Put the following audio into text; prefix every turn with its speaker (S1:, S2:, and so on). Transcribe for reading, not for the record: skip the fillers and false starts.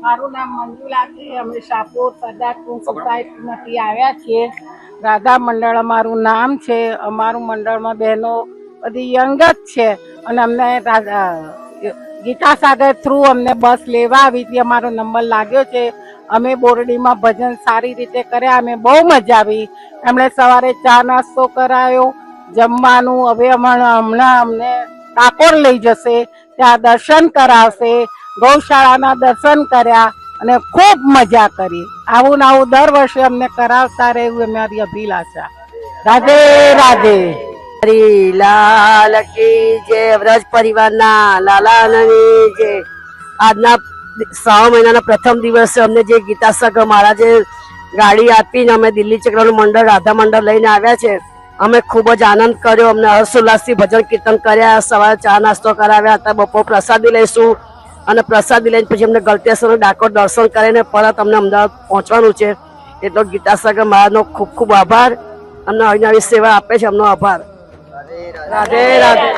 S1: મારું નામ મંજુલા છે. અમે શાહપુર સરદારપુર સોસાયટીમાંથી આવ્યા છીએ. રાધા મંડળ અમારું નામ છે. અમારું મંડળમાં બહેનો બધી યંગ જ છે અને અમને ગીતા સાગર થ્રુ અમને બસ લેવા આવી હતી. અમારો નંબર લાગ્યો છે. અમે બોરડીમાં ભજન સારી રીતે કર્યા. અમે બહુ મજા આવી. એમણે સવારે ચા નાસ્તો કરાયો, જમવાનું. હવે હમણાં અમને ડાકોર લઈ જશે, ત્યાં દર્શન કરાવશે. ગૌશાળાના દર્શન કર્યા અને ખૂબ મજા કરી. આવું ને આવું દર વર્ષે અમને કરાવતા રહેવું અમારી અભિલાષા. રાધે રાધે.
S2: લાલ કી જય. વ્રજ પરિવારના લાલાની જય. આજના 6 મહિનાના પ્રથમ દિવસે અમને જે ગીતા સાગર મહારાજે ગાડી આપીને અમે દિલ્હી ચક્રનું મંડળ રાધા મંડળ લઈને આવ્યા છે. અમે ખૂબ જ આનંદ કર્યો. અમને હર્ષોલ્લાસથી ભજન કીર્તન કર્યા, સવારે ચા નાસ્તો કરાવ્યા હતા. બપોર પ્રસાદી લઈશું અને પ્રસાદી લઈને પછી અમને ગળતેશ્વર ડાકોર દર્શન કરીને પરત અમને અમદાવાદ પહોંચવાનું છે. એટલો ગીતા સાગર મહારાજનો ખૂબ ખૂબ આભાર. અમને આવી નવી સેવા આપે છે. એમનો આભાર. રાધે રાધે.